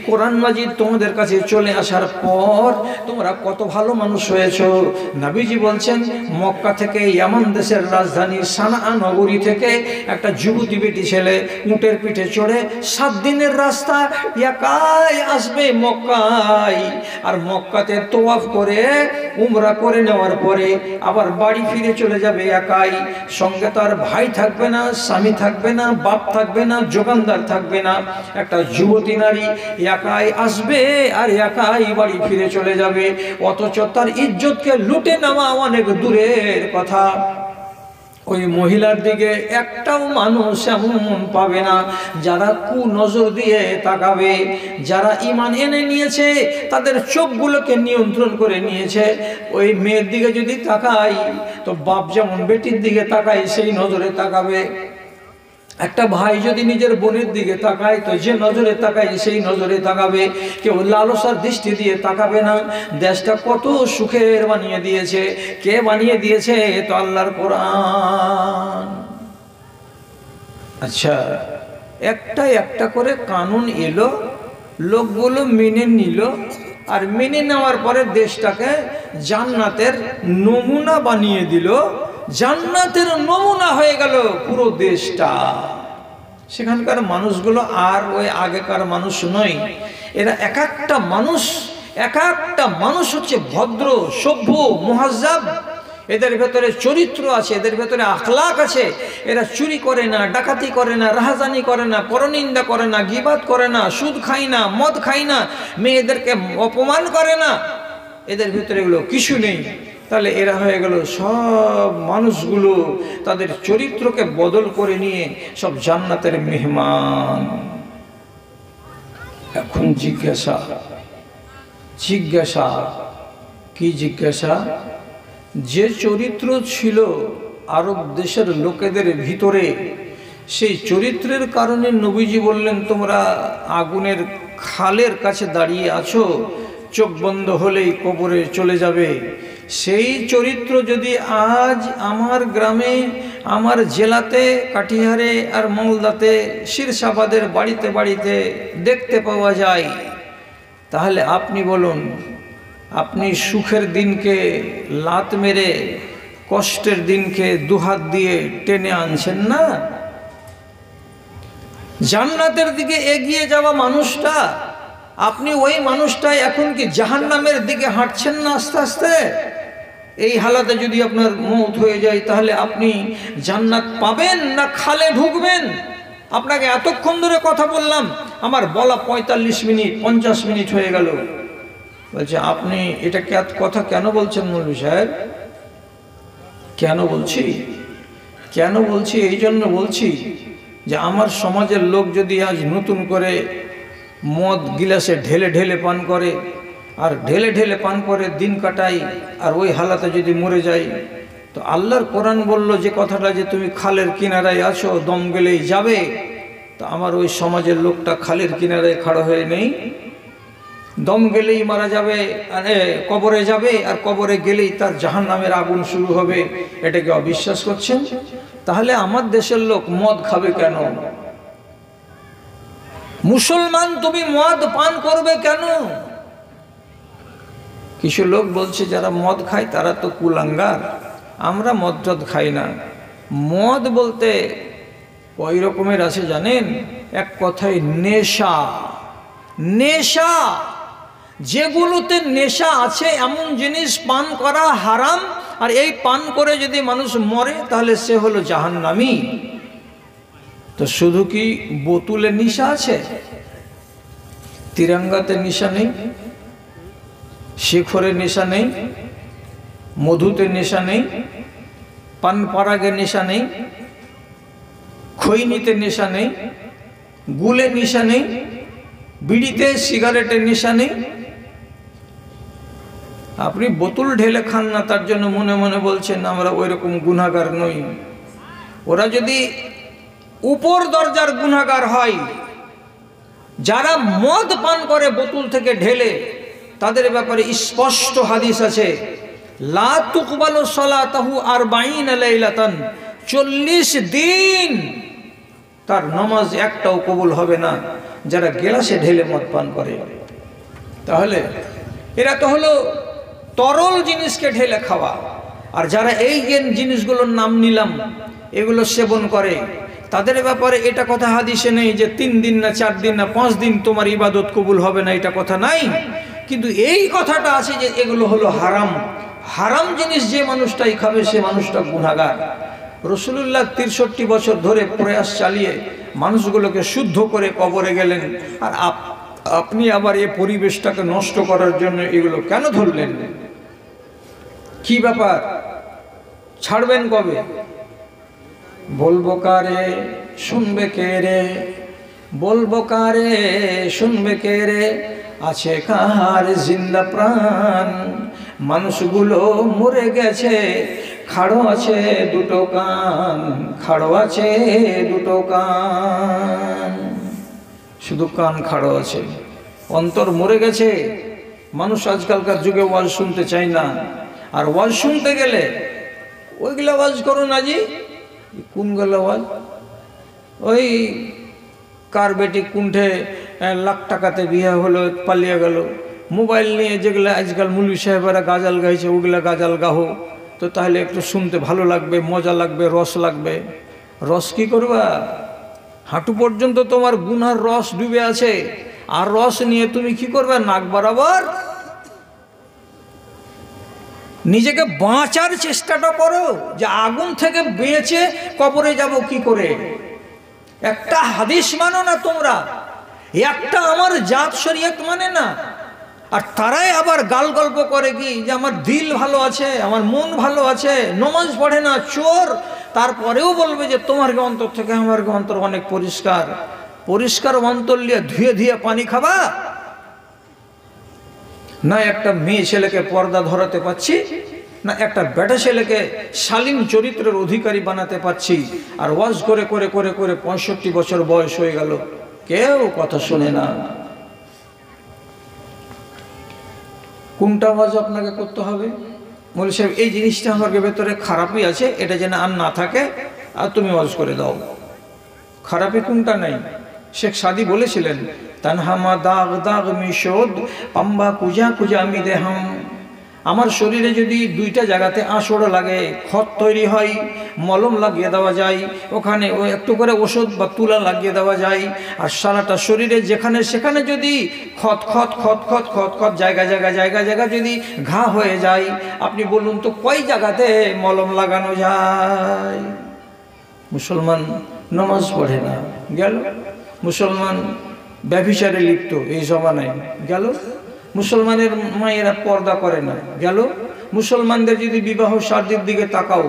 কোরআন মাজিদ তোমাদের কাছে চলে আসার পর তোমরা কত ভালো মানুষ হয়েছো। নবীজি বলছেন মক্কা থেকে ইয়ামান দেশের রাজধানী সানাআ নগরী থেকে একটা যুবতী বেটি ছেলে উটের পিঠে চড়ে 7 দিনের রাস্তা একাই আসবে মক্কায়, আর মক্কাতে তোয়াফ করে উমরা করে নেওয়ার পরে আবার বাড়ি ফিরে চলে যাবে একাই। সঙ্গে তার ভাই থাকবে না, স্বামী থাকবে না, বাপ থাকবে না, যোগানদার থাকবে না। একটা যুবতী নারী একাই আসবে আর একাই বাড়ি ফিরে চলে যাবে, অথচ তার ইজ্জতকে লুটে নেওয়া অনেক দূরের কথা। ওই মহিলার দিকে একটাও মানুষ এমন পাবে না যারা কুনজর দিয়ে তাকাবে। যারা ঈমান এনে নিয়েছে তাদের চোখগুলোকে নিয়ন্ত্রণ করে নিয়েছে। ওই মেয়ের দিকে যদি তাকাই তো বাপ যেমন বেটির দিকে তাকায় সেই নজরে তাকাবে। একটা ভাই যদি নিজের বোনের দিকে তাকায় তো যে নজরে তাকায় সেই নজরে তাকাবে। কেউ লালসার দৃষ্টি দিয়ে তাকাবে না। দেশটা কত সুখের বানিয়ে দিয়েছে। কে বানিয়ে দিয়েছে? তো আল্লাহর কোরআন। আচ্ছা, একটা করে কানুন এলো, লোকগুলো মেনে নিল, আর মেনে নেওয়ার পরে দেশটাকে জান্নাতের নমুনা বানিয়ে দিল। জান্নাতের নমুনা হয়ে গেল পুরো দেশটা। সেখানকার মানুষগুলো আর ওই আগেকার মানুষ নয়। এরা এক একটা মানুষ হচ্ছে ভদ্র, সভ্য, মুহাজ্জাব। এদের ভেতরে চরিত্র আছে, এদের ভেতরে আখলাক আছে। এরা চুরি করে না, ডাকাতি করে না, রাহাজানি করে না, পরনিন্দা করে না, গীবাত করে না, সুদ খায় না, মদ খায় না, মেয়েদেরকে অপমান করে না। এদের ভেতরে এগুলো কিছু নেই। তাহলে এরা হয়ে গেল সব মানুষগুলো তাদের চরিত্রকে বদল করে নিয়ে সব জান্নাতের মেহমান। এখন জিজ্ঞাসা কি জিজ্ঞাসা? যে চরিত্র ছিল আরব দেশের লোকেদের ভিতরে, সেই চরিত্রের কারণে নবীজি বললেন তোমরা আগুনের খালের কাছে দাঁড়িয়ে আছো, চোখ বন্ধ হলেই কবরে চলে যাবে। সেই চরিত্র যদি আজ আমার গ্রামে, আমার জেলাতে, কাটিহারে আর মালদাতে, শীর্ষাবাদের বাড়িতে বাড়িতে দেখতে পাওয়া যায়, তাহলে আপনি বলুন, আপনি সুখের দিনকে লাত মেরে কষ্টের দিনকে দুহাত দিয়ে টেনে আনছেন না? জান্নাতের দিকে এগিয়ে যাওয়া মানুষটা, আপনি ওই মানুষটাই এখন কি জাহান্নামের দিকে হাঁটছেন না আস্তে আস্তে? এই হালাতে যদি আপনার মওত হয়ে যায় তাহলে আপনি জান্নাত পাবেন না খালে ঢুকবেন? আপনাকে এতক্ষণ ধরে কথা বললাম, আমার বলা 45 মিনিট 50 মিনিট হয়ে গেল। বলছে আপনি এটা কথা কেন বলছেন মৌলভী সাহেব? কেন বলছি এই জন্য বলছি যে আমার সমাজের লোক যদি আজ নতুন করে মদ গিলাসে ঢেলে ঢেলে পান করে, আর ঢেলে ঢেলে পান করে দিন কাটাই, আর ওই হালাতে যদি মরে যায়, তো আল্লাহর কোরআন বলল যে কথাটা যে তুমি খালের কিনারায় আছো, দম গেলেই যাবে। তো আমার ওই সমাজের লোকটা খালের কিনারায় খাড়া হয়ে নেই, দম গেলেই মারা যাবে, কবরে যাবে, আর কবরে গেলেই তার জাহান্নামের আগুন শুরু হবে। এটাকে অবিশ্বাস করছেন? তাহলে আমার দেশের লোক মদ খাবে কেন? মুসলমান তুমি মদ পান করবে কেন? কিছু লোক বলছে যারা মদ খায় তারা তো কুলাঙ্গার, আমরা মদ টদ খাই না। মদ বলতে কয় রকমের আছে জানেন? এক কথায় নেশা। যেগুলোতে নেশা আছে এমন জিনিস পান করা হারাম, আর এই পান করে যদি মানুষ মরে তাহলে সে হলো জাহান্নামী। তো শুধু কি বোতলে নেশা আছে? তিরঙ্গাতে নেশা নেই, শিখরে নেশা নেই, মধুতে নেশা নেই, পান পরাগে নেশা নেই, খৈনিতে নেশা নেই, গুলে নেশা নেই, বিড়িতে সিগারেটের নেশা নেই। আপনি বোতল ঢেলে খান না, তার জন্য মনে মনে বলছেন আমরা ওই রকম গুনাহগার নই। ওরা যদি উপর দরজার গুনাহগার হয়, যারা মদ পান করে বোতল থেকে ঢেলে, তাদের ব্যাপারে স্পষ্ট হাদিস আছে, লা তুকবালু সালাতাহু 40 লাইলাতান, 40 দিন তার নামাজ একটাও কবুল হবে না যারা গেলাসে ঢেলে মদ পান করে। তাহলে এরা তো হলো তরল জিনিসকে ঢেলে খাওয়া, আর যারা এই জিনিসগুলোর নাম নিলাম এগুলো সেবন করে, তাদের ব্যাপারে এটা কথা হাদিসে নেই যে 3 দিন না 4 দিন না 5 দিন তোমার ইবাদত কবুল হবে না, এটা কথা নাই। কিন্তু এই কথাটা আছে যে এগুলো হলো হারাম। হারাম জিনিস যে মানুষটাই খাবে সে মানুষটা গুনাহগার। রাসূলুল্লাহ 63 বছর ধরে প্রয়াস চালিয়ে মানুষগুলোকে শুদ্ধ করে কবরে গেলেন, আর আপনি আবার এই পরিবেশটাকে নষ্ট করার জন্য এগুলো কেন ধরলেন? কি ব্যাপার? ছাড়বেন কবে? বলবো কারে শুনবে কে রে, বলবো কারে শুনবে কে রে, আছে কার জিন্দা প্রাণ, মানুষগুলো মরে গেছে, খাড়ো আছে দুটো কান, খাড়ো আছে দুটো কান, শুধু কান খাড়ো আছে, অন্তর মরে গেছে। মানুষ আজকালকার যুগে ওয়াজ শুনতে চায় না, আর ওয়াজ শুনতে গেলে ওইগুলা ওয়াজ করুন আজি, কোনগুলো ওয়াজ? ওই কার বেটি কুণ্ঠে লাখ টাকাতে বিয়ে হলো, পালিয়ে গেল, মোবাইল নিয়ে যেগুলো আজকাল মুলবি সাহেবেরা গাজাল গাইছে ওগুলা গাজাল গাহো, তো তাহলে একটু শুনতে ভালো লাগবে, মজা লাগবে, রস লাগবে। রস কি করবা? হাঁটু পর্যন্ত তোমার গুনার রস ডুবে আছে, আর রস নিয়ে তুমি কি করবে? নাক বরাবর। নিজেকে বাঁচার চেষ্টাটা করো, যে আগুন থেকে বেঁচে কবরে যাব কি করে। একটা হাদিস মানো না তোমরা, একটা আমার জাত শরীয়ত মানে না, আর তারাই আবার গাল গল্প করে কি যে আমার দিল ভালো আছে, আমার মন ভালো আছে, নমাজ পড়ে না, চোর, তারপরেও বলবে যে তোমার অন্তর থেকে আমার অন্তর অনেক পরিষ্কার। পরিষ্কার অন্তর নিয়ে ধুয়ে ধুয়ে পানি খাবা না? একটা মেয়ে ছেলেকে পর্দা ধরাতে পারছি না, একটা বেটা ছেলেকে শালীন চরিত্রের অধিকারী বানাতে পারছি, আর ওয়াজ করে করে করে করে 65 বছর বয়স হয়ে গেল, কেউ কথা শুনে না। কোনটা ওয়াজ আপনাকে করতে হবে? বলে সাহেব এই জিনিসটা আমার ভেতরে খারাপই আছে, এটা যেন আর না থাকে, আর তুমি ওয়াজ করে দাও। খারাপই কোনটা নাই? শেখ সাদি বলেছিলেন, তানহামা দাগ দাগ মিশোদ পাম্বা কুজা কুজা আমি দেহাম। আমার শরীরে যদি 2টা জায়গাতে আঁশড় লাগে, খত তৈরি হয়, মলম লাগিয়ে দেওয়া যায়, ওখানে ও একটু করে ওষুধ বা তুলা লাগিয়ে দেওয়া যায়, আর সারাটা শরীরে যেখানে সেখানে যদি খত খত খত খত খত খত জায়গা জায়গা জায়গা জায়গা যদি ঘা হয়ে যায়, আপনি বলুন তো কয় জায়গাতে মলম লাগানো যায়? মুসলমান নামাজ পড়ে না, গেল। মুসলমান ব্যভিচারে লিপ্ত এই জমানায়, গেল। মুসলমানের মায়েরা পর্দা করে না, গেল। মুসলমানদের যদি বিবাহ শাদীর দিকে তাকাও,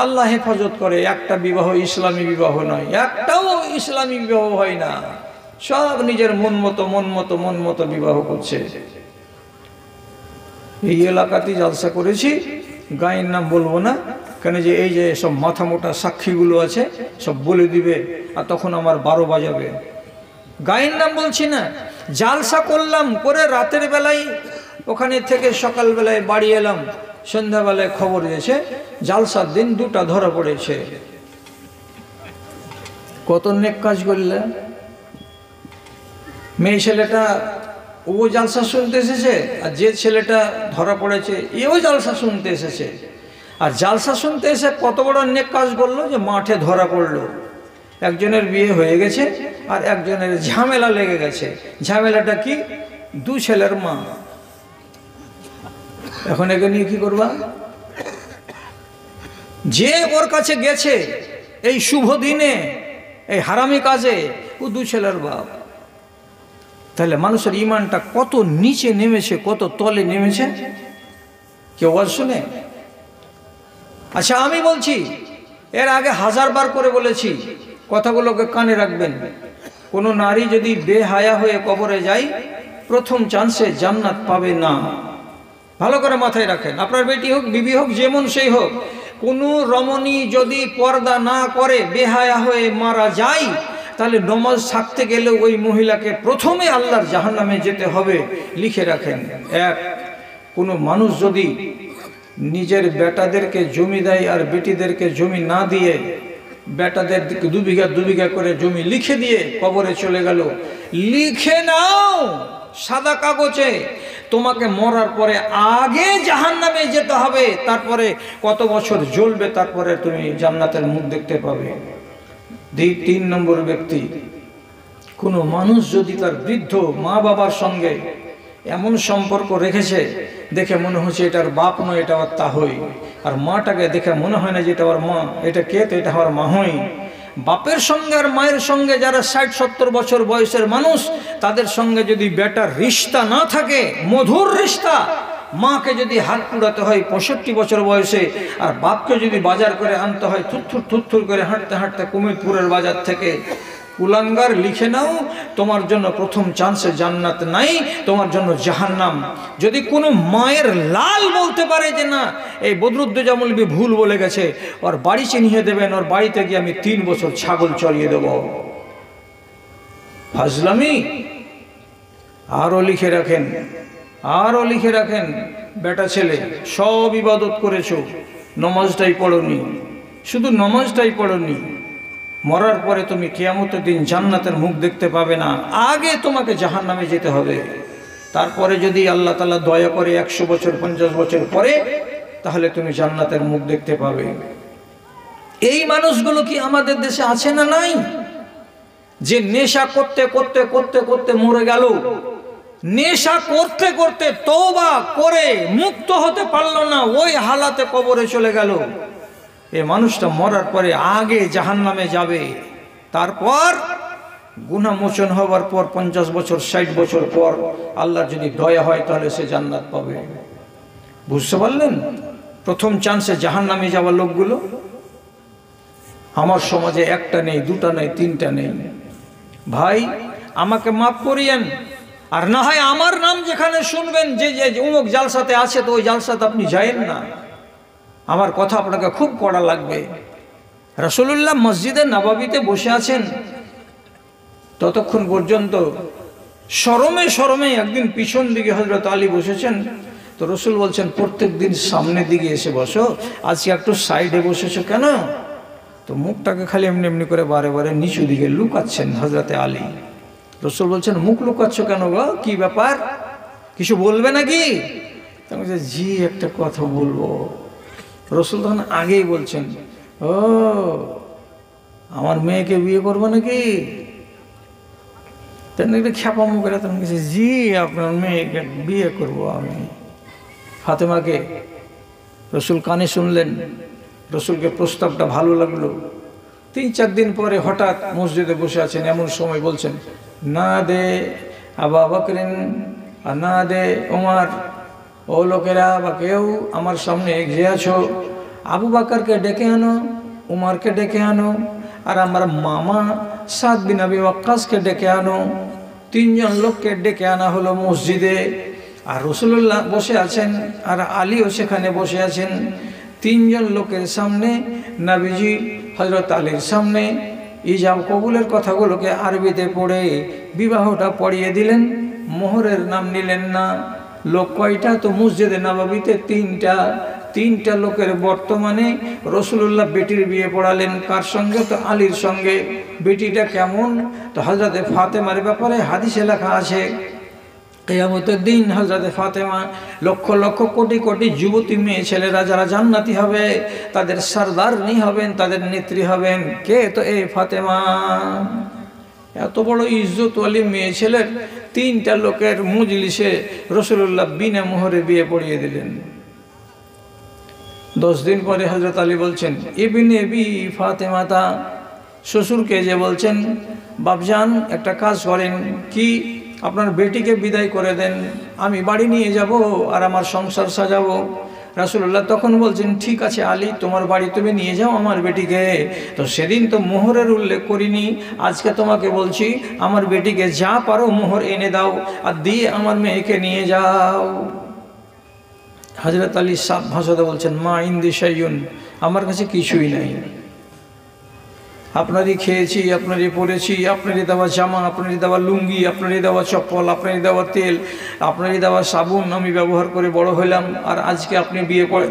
আল্লাহ হেফাজত করে, একটা বিবাহ ইসলামী বিবাহ নয়, একটাও ইসলামী বিবাহ হয় না, সব নিজের মন মতো বিবাহ করছে। এই এলাকাতে জলসা করেছি, গায়ের নাম বলবো না, কেন যে এই যে সব মাথা মোটা সাক্ষীগুলো আছে সব বলে দিবে, আর তখন আমার 12 বাজাবে। গায়ের নাম বলছি না, জালসা করলাম, করে রাতের বেলায় ওখানে থেকে সকালবেলায় বাড়ি এলাম, সন্ধ্যাবেলায় খবর দিয়েছে জালসার দিন 2টা ধরা পড়েছে। কত নেক কাজ করলে। মেয়ে ছেলেটা ও জালসা শুনতে এসেছে, আর যে ছেলেটা ধরা পড়েছে এও জালসা শুনতে এসেছে, আর জালসা শুনতে এসে কত বড় নেক কাজ করলো যে মাঠে ধরা পড়লো। একজনের বিয়ে হয়ে গেছে আর একজনের ঝামেলা লেগে গেছে। ঝামেলাটা কি? 2 ছেলের মা। এখন একে নিয়ে কি করবা? যে ওর কাছে গেছে এই শুভ দিনে, এই হারামি কাজে, ও 2 ছেলের বাপ। তাহলে মানুষের ইমানটা কত নিচে নেমেছে, কত তলে নেমেছে, কেউ ওয়াজ শুনে? আচ্ছা আমি বলছি, এর আগে 1000 বার করে বলেছি, কথাগুলোকে কানে রাখবেন। কোনো নারী যদি বেহায়া হয়ে কবরে যায়, প্রথম চান্সে জান্নাত পাবে না। ভালো করে মাথায় রাখেন, আপনার বেটি হোক, বিবি হোক, যেমন সেই হোক, কোনো রমণী যদি পর্দা না করে বেহায়া হয়ে মারা যায়, তাহলে নমাজ থাকতে গেলে ওই মহিলাকে প্রথমে আল্লাহর জাহান্নামে যেতে হবে। লিখে রাখেন। 1, কোনো মানুষ যদি নিজের বেটাদেরকে জমি দেয় আর বেটিদেরকে জমি না দিয়ে বেটাদের দিকে 2 বিঘা 2 বিঘা করে জমি লিখে দিয়ে কবরে চলে গেল। লিখে নাও সাদা কাগজে, তোমাকে মরার পরে আগে জাহান্নামে যেতে হবে, তারপরে কত বছর জ্বলবে, তারপরে তুমি জান্নাতের মুখ দেখতে পাবে। 3 নম্বর ব্যক্তি, কোনো মানুষ যদি তার বৃদ্ধ মা বাবার সঙ্গে এমন সম্পর্ক রেখেছে দেখে মনে হচ্ছে এটার বাপ নয়, এটা আমার তাহই, আর মাটাকে দেখে মনে হয় না যে এটা আমার মা, এটা কে, তো এটা আমার মা হই। বাপের সঙ্গে আর মায়ের সঙ্গে যারা 60-70 বছর বয়সের মানুষ, তাদের সঙ্গে যদি বেটার রিশতা না থাকে, মধুর রিশতা, মাকে যদি হাত পুড়াতে হয় 65 বছর বয়সে, আর বাপকে যদি বাজার করে আনতে হয় থুর করে হাঁটতে হাঁটতে কুমিরপুরের বাজার থেকে, কুলাঙ্গার লিখে নাও, তোমার জন্য প্রথম চান্সে জান্নাত নাই, তোমার জন্য জাহান্নাম। যদি কোনো মায়ের লাল বলতে পারে যে না এই বদরুদ্দোজা মৌলবী ভুল বলে গেছে, ওর বাড়ি চিনিয়ে দেবেন, ওর বাড়িতে গিয়ে আমি 3 বছর ছাগল চড়িয়ে দেব। ফাজলামি। আরও লিখে রাখেন, বেটা ছেলে সব ইবাদত করেছো, নমাজটাই পড়নি, শুধু নমাজটাই পড়নি, মরার পরে তুমি কিয়ামতের দিন জান্নাতের মুখ দেখতে পাবে না, আগে তোমাকে জাহান্নামে যেতে হবে। তারপরে যদি আল্লাহ তাআলা দয়া করে 100 বছর 50 বছর পরে, তাহলে তুমি জান্নাতের মুখ দেখতে পাবে। এই মানুষগুলো কি আমাদের দেশে আছে না নাই? যে নেশা করতে করতে করতে করতে মরে গেল, নেশা করতে করতে তওবা করে মুক্ত হতে পারলো না, ওই হালাতে কবরে চলে গেল। এই মানুষটা মরার পরে আগে জাহান্নামে যাবে, তারপর গুনাহ মোচন হওয়ার পর 50 বছর 60 বছর পর আল্লাহর যদি দয়া হয় তাহলে সে জান্নাত পাবে। বুঝতে পারলেন? প্রথম চান্সে জাহান্নামে যাওয়া লোকগুলো আমার সমাজে একটা নেই, দুটা নেই, 3টা নেই। ভাই আমাকে মাফ করিয়েন, আর না হয় আমার নাম যেখানে শুনবেন যে অমুক জালসাতে আছে, তো ওই জালসাতে আপনি যায়েন না। আমার কথা আপনাকে খুব কড়া লাগবে। রাসূলুল্লাহ মসজিদে নববীতে বসে আছেন, ততক্ষণ পর্যন্ত শরমে শরমে একদিন পিছন দিকে হযরত আলী বসেছেন, তো রাসূল বলছেন প্রত্যেক দিন সামনের দিকে এসে বসো, আজকে একটু সাইডে বসেছো কেন? তো মুখটাকে খালি এমনি এমনি করে বারে বারে নিচু দিকে লুকাচ্ছেন হযরতে আলী। রাসূল বলছেন মুখ লুকাচ্ছ কেন গো, কি ব্যাপার, কিছু বলবে নাকি? আমি বলছি জি একটা কথা বলবো। রাসূল তখন আগেই বলছেন, ও আমার মেয়েকে বিয়ে করবো নাকি? তেমনি একটা খ্যাপা মুখেরা তখন বলছে জি আপনার মেয়েকে বিয়ে করব আমি, ফাতেমাকে। রাসূল কানে শুনলেন, রাসূলকে প্রস্তাবটা ভালো লাগলো। 3-4 দিন পরে হঠাৎ মসজিদে বসে আছেন, এমন সময় বলছেন না দে আবু বকরিন আর না দে ওমর, ও লোকেরা বা কেউ আমার সামনে এগিয়ে আছো, আবু বকরকে ডেকে আনো, উমরকে ডেকে আনো, আর আমার মামা সাদ বিন আবি ওয়াক্কাসকে ডেকে আনো। 3 জন লোককে ডেকে আনা হলো মসজিদে, আর রাসূলুল্লাহ বসে আছেন আর আলীও সেখানে বসে আছেন। 3 জন লোকের সামনে নবীজি হযরত আলীর সামনে ইজাব কবুলের কথাগুলোকে আরবিতে পড়ে বিবাহটা পড়িয়ে দিলেন, মোহরের নাম নিলেন না। লোক কয়টা? তো মসজিদে নববীতে 3টা লোকের বর্তমানে রাসূলুল্লাহ বেটির বিয়ে পড়ালেন। কার সঙ্গে? তো আলীর সঙ্গে। বেটিটা কেমন? তো হযরতে ফাতেমার ব্যাপারে হাদিসে লেখা আছে, কিয়ামতের দিন হযরতে ফাতেমা লক্ষ লক্ষ কোটি কোটি যুবতী মেয়ে ছেলেরা যারা জান্নাতি হবে, তাদের সরদারনি হবেন, তাদের নেত্রী হবেন। কে? তো এই ফাতেমা। এত বড় ইজ্জতওয়ালি মেয়ে ছেলের 3টা লোকের মজলিসে রাসূলুল্লাহ বিনা মোহরে বিয়ে পড়িয়ে দিলেন। 10 দিন পরে হযরত আলী বলছেন ইবনে বি ফাতেমাতা, শ্বশুরকে যে বলছেন বাপজান একটা কাজ করেন, কি? আপনার বেটিকে বিদায় করে দেন, আমি বাড়ি নিয়ে যাব আর আমার সংসার সাজাবো। রাসূলুল্লাহ তখন বলছেন ঠিক আছে আলী, তোমার বাড়ি তুমি নিয়ে যাও আমার বেটিকে। তো সেদিন তো মোহরের উল্লেখ করিনি, আজকে তোমাকে বলছি আমার বেটিকে যা পারো মোহর এনে দাও আর দিয়ে আমার মেয়েকে নিয়ে যাও। হযরত আলী সাফ ভাষাতে বলছেন মা ইনদি শাইউন, আমার কাছে কিছুই নাই। আপনারই খেয়েছি, আপনারই পরেছি, আপনারই দেওয়া জামা, আপনারই দেওয়া লুঙ্গি, আপনারই দেওয়া চপ্পল, আপনারই দেওয়া তেল, আপনারই দেওয়া সাবুন আমি ব্যবহার করে বড় হলাম। আর আজকে আপনি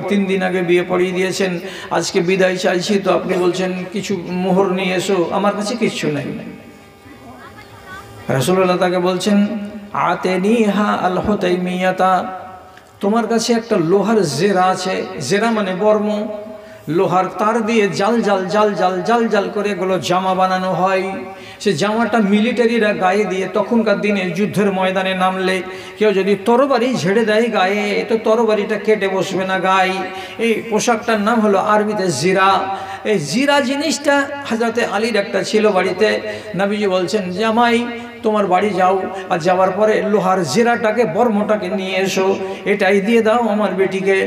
3 দিন আগে বিয়ে পড়িয়ে দিয়েছেন, আজকে বিদায় চাইছি, তো আপনি বলছেন কিছু মোহর নিয়ে এসো। আমার কাছে কিচ্ছু নেই। রাসূলুল্লাহ তাকে বলছেন, আতেনিহা আল হুতাইমিয়াতা, তোমার কাছে একটা লোহার জেরা আছে। জেরা মানে বর্ম, লোহার তার দিয়ে জাল জাল জাল জাল জাল জাল করে এগুলো জামা বানানো হয়। সে জামাটা মিলিটারিরা গায়ে দিয়ে, তখনকার দিনে যুদ্ধের ময়দানে নামলে কেউ যদি তরবারি ঝেড়ে দেয় গায়ে, তো তরবারিটা কেটে বসবে না গায়ে। এই পোশাকটার নাম হলো আরবিতে জিরা। এই জিরা জিনিসটা হযরতে আলীর একটা ছিল বাড়িতে। নবীজি বলছেন, জামাই তোমার বাড়ি যাও, আর যাওয়ার পরে লোহার জিরাটাকে, বর্মটাকে নিয়ে এসো, এটাই দিয়ে দাও আমার বেটিকে।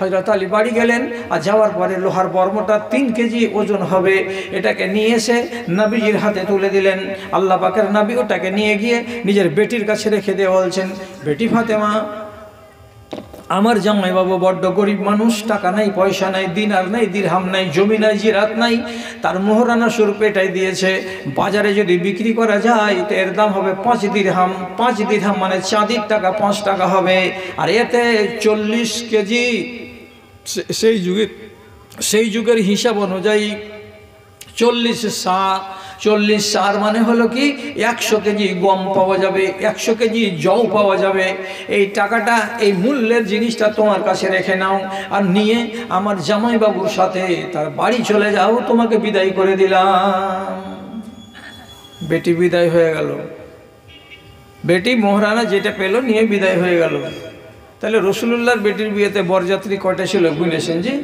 হযরত আলী বাড়ি গেলেন, আর যাওয়ার পরে লোহার বর্মটা 3 কেজি ওজন হবে, এটাকে নিয়ে এসে নবীজির হাতে তুলে দিলেন। আল্লাহ পাকের নবী ওটাকে নিয়ে গিয়ে নিজের বেটির কাছে রেখে দিয়ে বলছেন, বেটি ফাতেমা, আমার জামাই বাবু বড্ড গরিব মানুষ, টাকা নাই, পয়সা নাই, দিনার নাই, দিরহাম নাই, জমি নাই, জিরাত নাই, তার মোহরানা স্বরূপ এটাই দিয়েছে। বাজারে যদি বিক্রি করা যায় তো এর দাম হবে 5 দিরহাম। 5 দিরহাম মানে চাঁদির টাকা 5 টাকা হবে। আর এতে 40 কেজি, সেই যুগের হিসাব অনুযায়ী 40 সা। 40 সার মানে হলো কি 100 কেজি গম পাওয়া যাবে, 100 কেজি জও পাওয়া যাবে। এই টাকাটা, এই মূল্যের জিনিসটা তোমার কাছে রেখে নাও, আর নিয়ে আমার জামাইবাবুর সাথে তার বাড়ি চলে যাও, তোমাকে বিদায় করে দিলাম। বেটি বিদায় হয়ে গেল। বেটি মোহরানা যেটা পেল নিয়ে বিদায় হয়ে গেল। তাহলে রাসূলুল্লাহর বেটির বিয়েতে বরযাত্রী কয়টা ছিল গুনেছেন? জি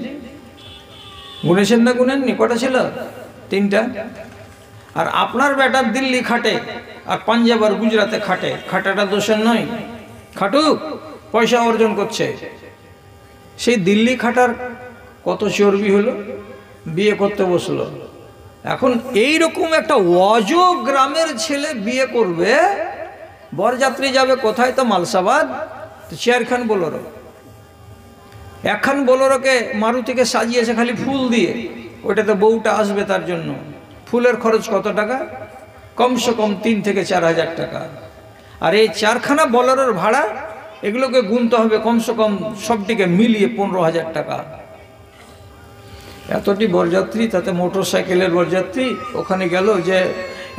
গুনেছেন না গুনেননি? কটা ছিল? 3টা। আর আপনার বেটার দিল্লি খাটে, আর পাঞ্জাব আর গুজরাতে খাটে, খাটাটা দোষের নয়, খাটুক, পয়সা অর্জন করছে। সেই দিল্লি খাটার কত চর্বি হলো, বিয়ে করতে বসলো। এখন এই রকম একটা অজ গ্রামের ছেলে বিয়ে করবে, বরযাত্রী যাবে কোথায়? তো মালসাবাদ। 4 খান বোলেরো, 1 খান বোলেরোকে মারুতিকে সাজিয়েছে খালি ফুল দিয়ে, ওইটাতে বউটা আসবে তার জন্য। ফুলের খরচ কত টাকা? কমসে কম 3 থেকে 4 হাজার টাকা। আর এই 4খানা বোলেরোর ভাড়া, এগুলোকে গুনতে হবে কমসে কম সবটিকে মিলিয়ে 15,000 টাকা। এতটি বরযাত্রী, তাতে মোটর সাইকেলের বরযাত্রী। ওখানে গেল যে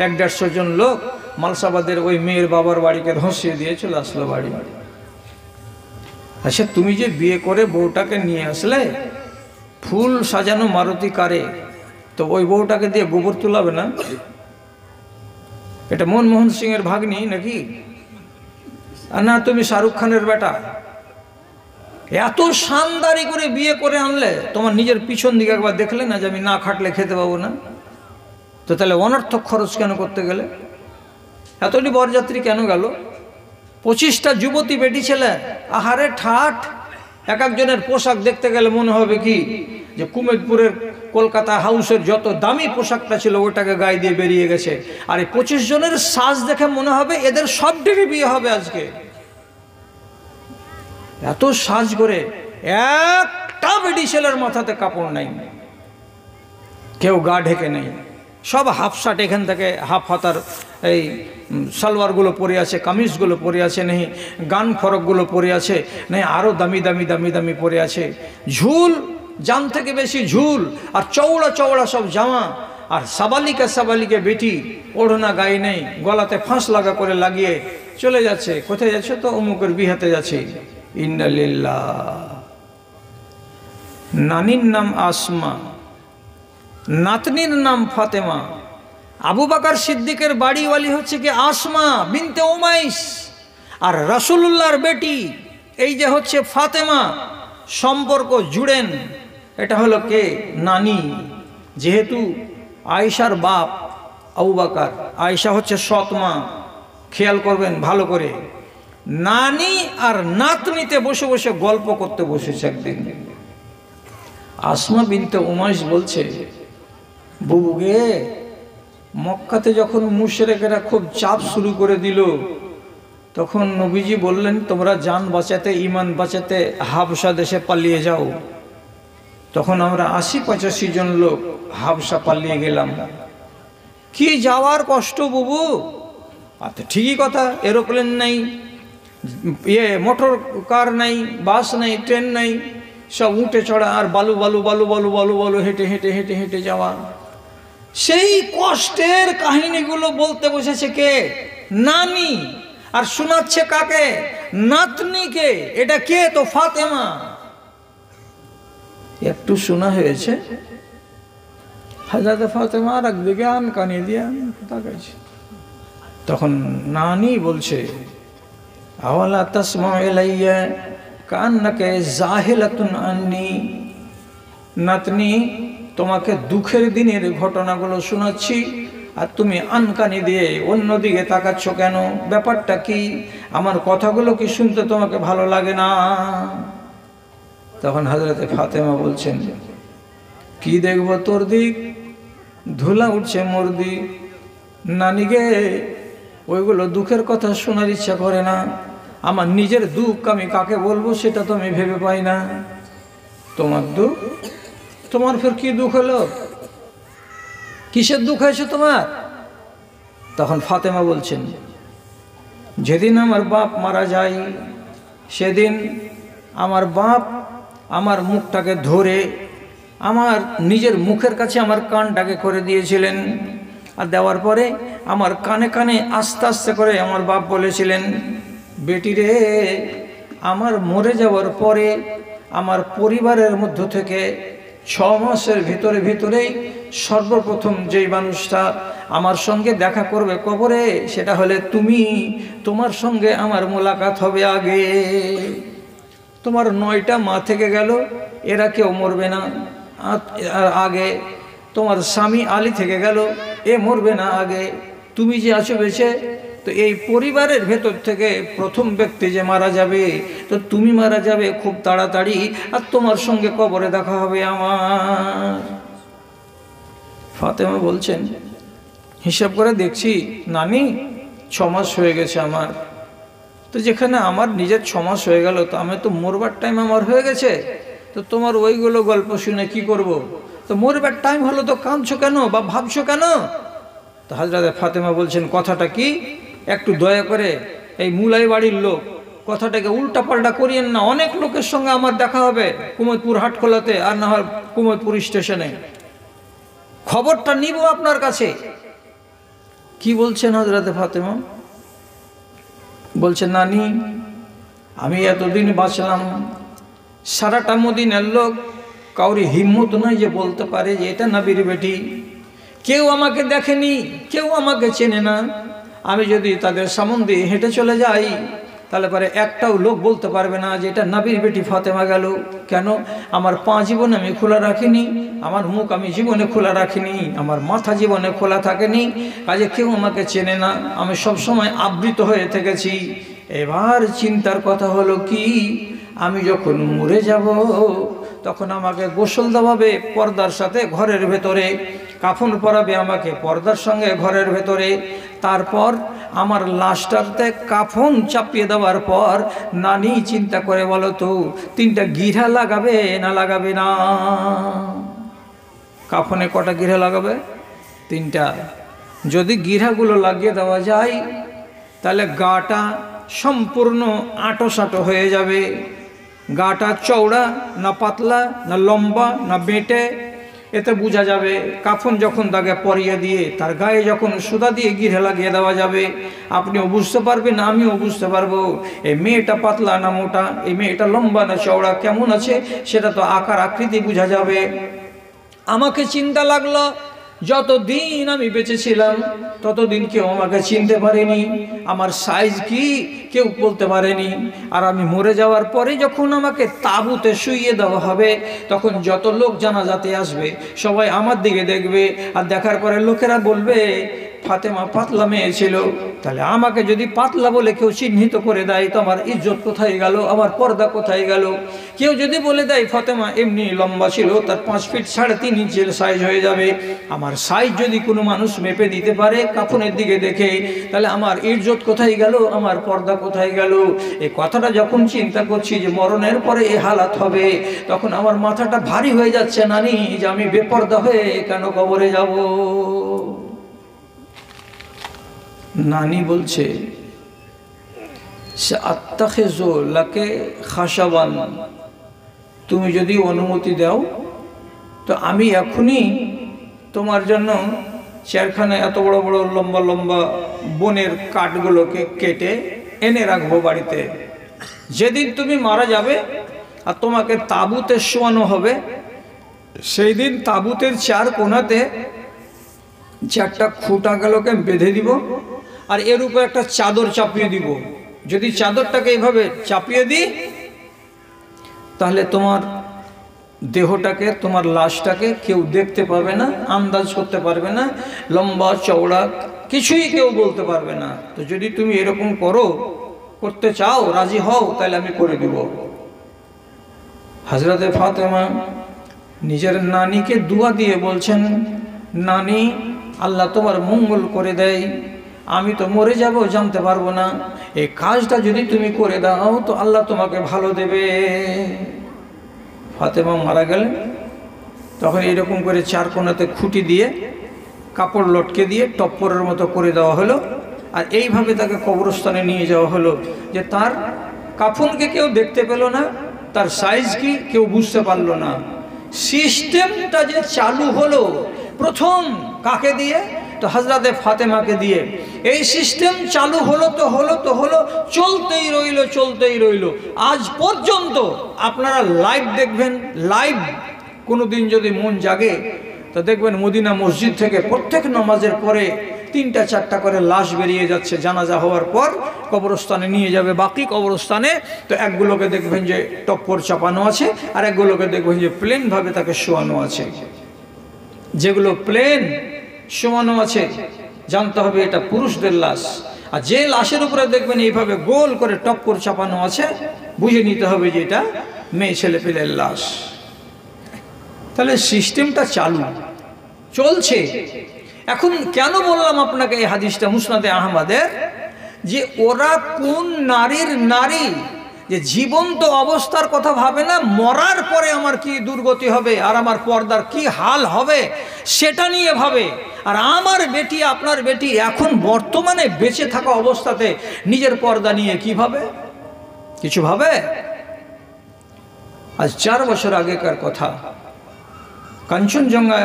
1-150 জন লোক মালসাবাদের ওই মেয়ের বাবার বাড়িকে ধসিয়ে দিয়ে চলে আসলো বাড়ি। আচ্ছা, তুমি যে বিয়ে করে বউটাকে নিয়ে আসলে, ফুল সাজানো মারুতি কারে, তো ওই বউটাকে দিয়ে গোবর তুলাবে না? এটা মনমোহন সিং এর ভাগ্নি নাকি? আর না তুমি শাহরুখ খানের বেটা? এত শানদারি করে বিয়ে করে আনলে, তোমার নিজের পিছন দিকে একবার দেখলে না যে আমি না খাটলে খেতে পাবো না? তো তাহলে অনর্থক খরচ কেন করতে গেলে? এতটি বরযাত্রী কেন গেল? 25টা যুবতী বেটি ছেলে, আহারে ঠাট। এক একজনের পোশাক দেখতে গেলে মনে হবে কি যে কুমেদপুরের কলকাতা হাউসের যত দামি পোশাকটা ছিল ওটাকে গায়ে দিয়ে বেরিয়ে গেছে। আর এই 25 জনের সাজ দেখে মনে হবে এদের সব ডেকে বিয়ে হবে আজকে। এত সাজ করে একটা বেটি ছেলের মাথাতে কাপড় নাই, কেউ গা ঢেকে নেই, সব হাফ শার্ট, এখান থেকে হাফ হাতার এই সালোয়ারগুলো পরে আছে, কামিজগুলো পরে আছে, নেই গান ফরকগুলো পরে আছে, নেই আরও দামি দামি দামি দামি পরে আছে, ঝুল জান থেকে বেশি ঝুল, আর চওড়া চওড়া সব জামা। আর সাবালিকে বেটি ওড়না গায়ে নেই, গলাতে ফাঁস লাগা করে লাগিয়ে চলে যাচ্ছে। কোথায় যাচ্ছে? তো অমুকের বিহাতে যাচ্ছে। ইন্না লিল্লাহ। নানির নাম আসমা, নাতনির নাম ফাতেমা। আবু বকর সিদ্দিকের বাড়িওয়ালি হচ্ছে কি আসমা বিনতে উমাইস, আর রাসূলুল্লাহর বেটি এই যে হচ্ছে ফাতেমা। সম্পর্ক জুড়েন, এটা হলো কে? নানি। যেহেতু আয়েশার বাপ আবু বকর, আয়েশা হচ্ছে সৎ মা। খেয়াল করবেন ভালো করে, নানি আর নাতনিতে বসে বসে গল্প করতে বসেছে একদিন। আসমা বিনতে উমাইস বলছে, বুবুগে, মক্কাতে যখন মুশরিকরা খুব চাপ শুরু করে দিল, তখন নবীজি বললেন তোমরা জান বাঁচাতে, ঈমান বাঁচাতে হাবশা দেশে পালিয়ে যাও। তখন আমরা 80-85 জন লোক হাবশা পালিয়ে গেলাম। কি যাওয়ার কষ্ট বুবু। আচ্ছা ঠিকই কথা, এরোপ্লেন নেই, মোটর কার নেই, বাস নেই, ট্রেন নেই, সব উঠে চড়া আর বালু বালু বালু বালু বালু বালু হেঁটে হেঁটে হেঁটে হেঁটে যাওয়া। সেই কষ্টের কাহিনীগুলো বলতে বসেছে কে? নানি। আর শোনাচ্ছে কাকে? নাতনিকে। এটা কে? তো ফাতেমা। একটু শোনা হয়েছে, হযরত ফাতেমা আর একদিকে আনকানি দিয়ে তাকাইছে। তখন নানি বলছে, আওয়ালা তাসমাউ ইলাইয়া কান্নাকা জাহিলাতুন আন্নি। নাতনি, তোমাকে দুঃখের দিনের ঘটনাগুলো শোনাচ্ছি আর তুমি আনকানি দিয়ে অন্যদিকে তাকাচ্ছ কেন? ব্যাপারটা কি? আমার কথাগুলো কি শুনতে তোমাকে ভালো লাগে না? তখন হযরতে ফাতেমা বলছেন, কি দেখব তোর দিক, ধুলা উঠছে মোর দিক। নানিগে, ওইগুলো দুঃখের কথা শোনার ইচ্ছা করে না। আমার নিজের দুঃখ আমি কাকে বলবো সেটা তো আমি ভেবে পাই না। তোমার দুঃখ? তোমার ফের কি দুঃখ হলো? কিসের দুঃখ হয়েছে তোমার? তখন ফাতেমা বলছেন, যেদিন আমার বাপ মারা যায় সেদিন আমার বাপ আমার মুখটাকে ধরে আমার নিজের মুখের কাছে আমার কানটাকে করে দিয়েছিলেন। আর দেওয়ার পরে আমার কানে কানে আস্তে আস্তে করে আমার বাপ বলেছিলেন, বেটি রে, আমার মরে যাওয়ার পরে আমার পরিবারের মধ্য থেকে 6 মাসের ভিতরেই সর্বপ্রথম যেই মানুষটা আমার সঙ্গে দেখা করবে কবরে সেটা হলে তুমি। তোমার সঙ্গে আমার মোলাকাত হবে আগে। তোমার 9টা মা থেকে গেল, এরা কেউ মরবে না আগে। তোমার স্বামী আলী থেকে গেল, এ মরবে না আগে। তুমি যে আছো বেঁচে, তো এই পরিবারের ভেতর থেকে প্রথম ব্যক্তি যে মারা যাবে, তো তুমি মারা যাবে খুব তাড়াতাড়ি, আর তোমার সঙ্গে কবরে দেখা হবে আমার। ফাতেমা বলছেন, হিসাব করে দেখছি নানি 6 মাস হয়ে গেছে আমার। তো যেখানে আমার নিজের 6 মাস হয়ে গেল, তো আমি তো মরবার টাইম আমার হয়ে গেছে। তো তোমার ওইগুলো গল্প শুনে কি করব? তো মরবার টাইম হলো, তো কাঁদছো কেন বা ভাবছো কেন? তো হযরত ফাতেমা বলছেন, কথাটা কি? একটু দয়া করে এই মুলাই বাড়ির লোক, কথাটাকে উল্টা পাল্টা করিয়েন না। অনেক লোকের সঙ্গে আমার দেখা হবে কুমোদপুর হাটখোলাতে, আর না হয় কুমোদপুর স্টেশনে। খবরটা নিব আপনার কাছে। কি বলছেন হযরত ফাতেমা? বলছেন, নানি, আমি এতদিন বাঁচলাম, সারাটা মদিনার লোক কাউরি হিম্মত নয় যে বলতে পারে যে এটা নবীর বেটি। কেউ আমাকে দেখেনি, কেউ আমাকে চেনে না। আমি যদি তাদের সামনে দিয়ে হেঁটে চলে যাই, তাহলে পরে একটাও লোক বলতে পারবে না যে এটা নবীর বেটি ফাতেমা গেল। কেন? আমার পা জীবনে আমি খোলা রাখিনি, আমার মুখ আমি জীবনে খোলা রাখিনি, আমার মাথা জীবনে খোলা থাকেনি, কাজে কেউ আমাকে চেনে না। আমি সব সময় আবৃত হয়ে থেকেছি। এবার চিন্তার কথা হলো কি, আমি যখন মরে যাব তখন আমাকে গোসল দেওয়াবে পর্দার সাথে ঘরের ভেতরে, কাফন পরাবে আমাকে পর্দার সঙ্গে ঘরের ভেতরে। তারপর আমার লাশটাতে কাফন চাপিয়ে দেওয়ার পর নানি চিন্তা করে বলো তো, 3টা গিরা লাগাবে না লাগাবে না? কাফনে কটা গিরা লাগাবে? 3টা। যদি গিরাগুলো লাগিয়ে দেওয়া যায় তাহলে গাটা সম্পূর্ণ আঁটো হয়ে যাবে। গাটা চওড়া না পাতলা না লম্বা না বেঁটে, এতে বোঝা যাবে। কাফন যখন তাকে পরিয়ে দিয়ে তার গায়ে যখন সুতা দিয়ে গিরে লাগিয়ে দেওয়া যাবে, আপনিও বুঝতে পারবেন, আমিও বুঝতে পারবো এই মেয়েটা পাতলা না মোটা, এই মেয়েটা লম্বা না চওড়া, কেমন আছে সেটা তো আকার আকৃতি বোঝা যাবে। আমাকে চিন্তা লাগলো, যতদিন আমি বেঁচে ছিলাম ততদিন কেউ আমাকে চিনতে পারেনি, আমার সাইজ কি কেউ বলতে পারেনি। আর আমি মরে যাওয়ার পরে যখন আমাকে তাঁবুতে শুইয়ে দেওয়া হবে, তখন যত লোক জানাজাতে আসবে সবাই আমার দিকে দেখবে, আর দেখার পরে লোকেরা বলবে ফাতেমা পাতলা মেয়ে ছিল। তাহলে আমাকে যদি পাতলা বলে কেউ চিহ্নিত করে দেয়, তো আমার ইজ্জত কোথায় গেল, আমার পর্দা কোথায় গেল? কেউ যদি বলে দেয় ফাতেমা এমনি লম্বা ছিল, তার 5 ফিট 3.5 ইঞ্চের সাইজ হয়ে যাবে, আমার সাইজ যদি কোনো মানুষ মেপে দিতে পারে কাফনের দিকে দেখে, তাহলে আমার ইজ্জত কোথায় গেল, আমার পর্দা কোথায় গেল? এই কথাটা যখন চিন্তা করছি যে মরণের পরে এই হালাত হবে, তখন আমার মাথাটা ভারী হয়ে যাচ্ছে নানি, যে আমি বেপর্দা হয়ে কেন কবরে যাব? নানি বলছে সে আত্তাখিযু লাকে খাশাবান, তুমি যদি অনুমতি দাও তো আমি এখনই তোমার জন্য চেয়ারখানে এত বড় বড় লম্বা লম্বা বনের কাঠগুলোকে কেটে এনে রাখবো বাড়িতে। যেদিন তুমি মারা যাবে আর তোমাকে তাঁবুতে শোয়ানো হবে, সেই দিন তাঁবুতের চার কোণাতে চারটা খুঁটাগুলোকে বেঁধে দিব আর এর উপর একটা চাদর চাপিয়ে দিব। যদি চাদরটাকে এইভাবে চাপিয়ে দিই তাহলে তোমার দেহটাকে, তোমার লাশটাকে কেউ দেখতে পাবে না, আন্দাজ করতে পারবে না, লম্বা চওড়া কিছুই কেউ বলতে পারবে না। তো যদি তুমি এরকম করতে চাও, রাজি হও, তাহলে আমি করে দিব। হযরতে ফাতেমা নিজের নানিকে দুয়া দিয়ে বলছেন, নানি আল্লাহ তোমার মঙ্গল করে দেয়, আমি তো মরে যাব, জানতে পারবো না, এই কাজটা যদি তুমি করে দাও তো আল্লাহ তোমাকে ভালো দেবে। ফাতেমা মারা গেলেন, তখন এরকম করে চার কোণাতে খুঁটি দিয়ে কাপড় লটকে দিয়ে টপ্পরের মতো করে দেওয়া হলো, আর এইভাবে তাকে কবরস্থানে নিয়ে যাওয়া হলো যে তার কাফনকে কেউ দেখতে পেল না, তার সাইজ কি কেউ বুঝতে পারলো না। সিস্টেমটা যে চালু হলো প্রথম কাকে দিয়ে? তো হযরতে ফাতেমাকে দিয়ে। এই সিস্টেম চালু হলো তো হলো, চলতেই রইল। আজ পর্যন্ত আপনারা লাইভ দেখবেন, লাইভ কোনো দিন যদি মন জাগে তো দেখবেন মদিনা মসজিদ থেকে প্রত্যেক নামাজের পরে 3টা 4টা করে লাশ বেরিয়ে যাচ্ছে। জানাজা হওয়ার পর কবরস্থানে নিয়ে যাবে, বাকি কবরস্থানে তো একগুলোকে দেখবেন যে টপ্পর চাপানো আছে, আর একগুলোকে দেখবেন যে প্লেনভাবে তাকে শোয়ানো আছে। যেগুলো প্লেন শোয়ানো আছে জানতে হবে এটা পুরুষদের লাশ, আর যে লাশের উপরে দেখবেন এইভাবে গোল করে টপ্পর চাপানো আছে বুঝে নিতে হবে যে এটা মেয়ে ছেলে পেলের লাশ। তাহলে সিস্টেমটা চালু চলছে। এখন কেন বললাম আপনাকে এই হাদিসটা মুসনাদে আহমদের, যে ওরা কোন নারীর নারী যে জীবন্ত অবস্থার কথা ভাবে না, মরার পরে আমার কি দুর্গতি হবে আর আমার পর্দার কি হাল হবে সেটা নিয়ে ভাবে। আর আমার বেটি, আপনার বেটি এখন বর্তমানে বেঁচে থাকা অবস্থাতে নিজের পর্দা নিয়ে কি ভাবে? কিছু ভাবে? আজ 4 বছর আগেকার কথা, কাঞ্চনজঙ্ঘা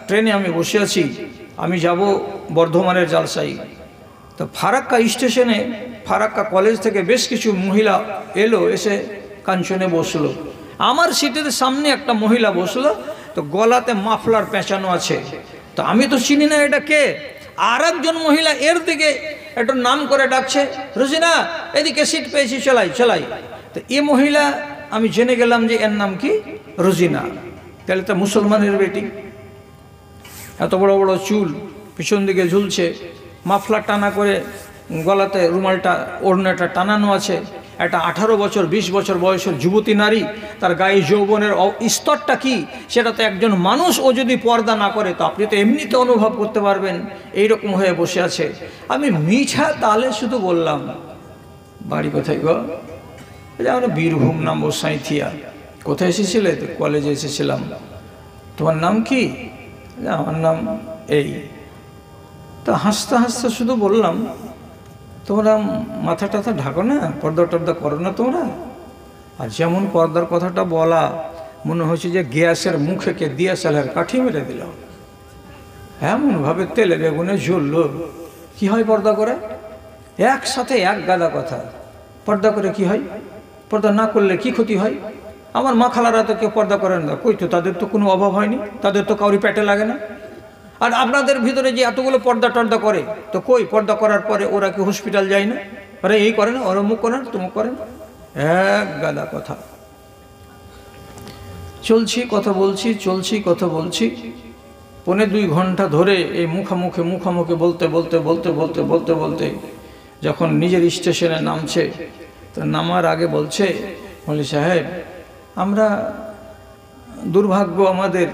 ট্রেনে আমি বসে আছি, আমি যাব বর্ধমানের জালসাই। তো ফারাক্কা স্টেশনে, ফারাক্কা কলেজ থেকে বেশ কিছু মহিলা এলো, এসে কাঞ্চনে বসলো। আমার সিটের সামনে একটা মহিলা বসলো, তো গলাতে মাফলার পেঁচানো আছে। তো আমি তো চিনি না এটা কে। আর একজন মহিলা এর দিকে একটু নাম করে ডাকছে, রোজিনা এদিকে সিট পেয়েছি, চলাই। তো এ মহিলা আমি জেনে গেলাম যে এর নাম কি? রোজিনা। তাহলে তো মুসলমানের বেটি, এত বড় বড় চুল পিছন দিকে ঝুলছে, মাফলার টানা করে গলাতে রুমালটা, ওড়নাটা টানানো আছে। একটা 18 বছর 20 বছর বয়সের যুবতী নারী, তার গায়ে যৌবনের স্তরটা কি সেটা তো একজন মানুষ ও যদি পর্দা না করে তো আপনি তো এমনিতে অনুভব করতে পারবেন। এইরকম হয়ে বসে আছে। আমি মিছা তালে শুধু বললাম, বাড়ি কোথায় গো? আমরা বীরভূম, নাম সাঁইথিয়া। কোথায় এসেছিলে? কলেজে এসেছিলাম। তোমার নাম কি? আমার নাম এই। তো হাসতে হাসতে শুধু বললাম, তোমরা মাথা টাথা ঢাকো না, পর্দা টর্দা করো না তোমরা? আর যেমন পর্দার কথাটা বলা, মনে হচ্ছে যে গ্যাসের মুখে কে দিয়াশালের কাঠি মেরে দিল, এমনভাবে তেলে বেগুনে ঝুললো। কি হয় পর্দা করে? একসাথে এক গাদা কথা। পর্দা করে কি হয়? পর্দা না করলে কি ক্ষতি হয়? আমার মা খালারা তো কেউ পর্দা করেন না, কই তো তাদের তো কোনো অভাব হয়নি, তাদের তো কাউরি পেটে লাগে না। আর আপনাদের ভিতরে যে এতগুলো পর্দা টর্দা করে, তো কই পর্দা করার পরে ওরা কি হসপিটাল যায় না? আরে এই করে না, ওরা মুখ করে না, তুমুক করে না, এক গাদা কথা। কথা বলছি 1.5-2 ঘন্টা ধরে এই মুখামুখি বলতে যখন নিজের স্টেশনে নামছে, তো নামার আগে বলছে, মৌলভী সাহেব আমরা দুর্ভাগ্য আমাদের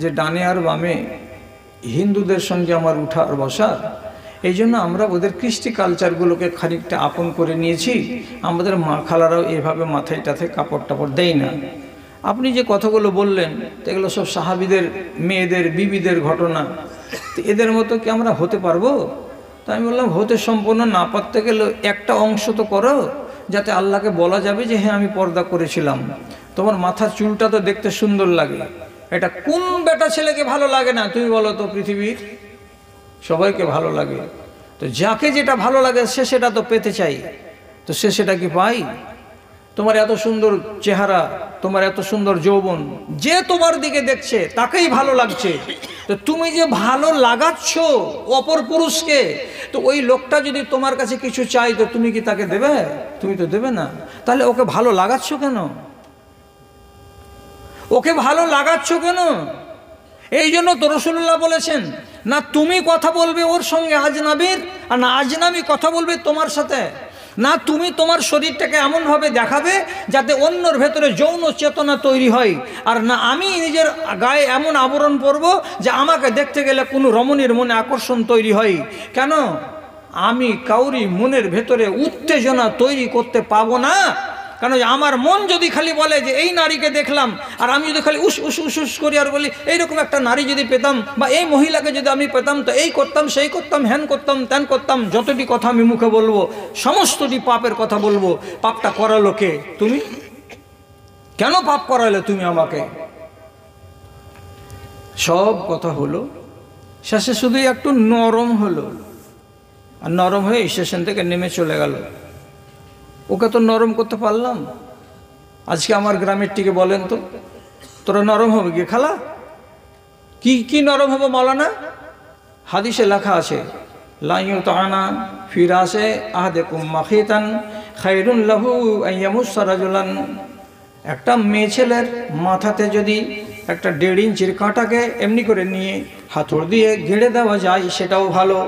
যে ডানে আর বামে হিন্দুদের সঙ্গে আমার উঠা আর বসা, এই জন্য আমরা ওদের কৃষ্টি কালচারগুলোকে খানিকটা আপন করে নিয়েছি। আমাদের মা খালারাও এভাবে মাথায় টাথায় কাপড় টাপড় দেয় না। আপনি যে কথাগুলো বললেন এগুলো সব সাহাবীদের মেয়েদের বিবিদের ঘটনা, তো এদের মতো কি আমরা হতে পারবো? তো তা আমি বললাম হতে সম্পূর্ণ না পারতে গেলে একটা অংশ তো করো, যাতে আল্লাহকে বলা যাবে যে হ্যাঁ আমি পর্দা করেছিলাম। তোমার মাথার চুলটা তো দেখতে সুন্দর লাগে। এটা কোন বেটা ছেলেকে ভালো লাগে না তুমি বলো তো? পৃথিবীর সবাইকে ভালো লাগে। তো যাকে যেটা ভালো লাগে সে সেটা তো পেতে চাই, তো সে সেটা কি পাই? তোমার এত সুন্দর চেহারা, তোমার এত সুন্দর যৌবন, যে তোমার দিকে দেখছে তাকেই ভালো লাগছে। তো তুমি যে ভালো লাগাচ্ছ অপর পুরুষকে, তো ওই লোকটা যদি তোমার কাছে কিছু চাই তো তুমি কি তাকে দেবে? তুমি তো দেবে না। তাহলে ওকে ভালো লাগাচ্ছ কেন? ওকে ভালো লাগাচ্ছ কেন? এই জন্য তো রাসূলুল্লাহ বলেছেন, না তুমি কথা বলবে ওর সঙ্গে আজনাবির, আর না আজনাবি কথা বলবে তোমার সাথে। না তুমি তোমার শরীরটাকে এমনভাবে দেখাবে যাতে অন্যর ভেতরে যৌন চেতনা তৈরি হয়, আর না আমি নিজের গায়ে এমন আবরণ পরব যে আমাকে দেখতে গেলে কোনো রমণীর মনে আকর্ষণ তৈরি হয়। কেন? আমি কাউরি মনের ভেতরে উত্তেজনা তৈরি করতে পাবো না। কারণ আমার মন যদি খালি বলে যে এই নারীকে দেখলাম, আর আমি যদি খালি উস উস উস উস করি আর বলি এইরকম একটা নারী যদি পেতাম, বা এই মহিলাকে যদি আমি পেতাম তো এই করতাম সেই করতাম হ্যান করতাম ত্যান করতাম, যতটি কথা আমি মুখে বলবো সমস্তটি পাপের কথা বলবো। পাপটা করালো কে? তুমি। কেন পাপ করালে তুমি আমাকে? সব কথা হলো, শেষে শুধু একটু নরম হলো, আর নরম হয়ে স্টেশন থেকে নেমে চলে গেল। ওকে তো নরম করতে পারলাম। আজকে আমার গ্রামের টিকে বলেন তো, তোরা নরম হবে গিয়ে খালা? কি কি নরম হবে মৌলানা? হাদিসে লেখা আছে, লা ইউতানা ফিরাসে আহাদিকুম মাখিতান খায়রুন লাহু আন ইয়ামুসসা রাজুলান। একটা মেয়ে ছেলের মাথাতে যদি একটা 1.5 ইঞ্চির কাঁটাকে এমনি করে নিয়ে হাতুড় দিয়ে গেড়ে দেওয়া যায় সেটাও ভালো।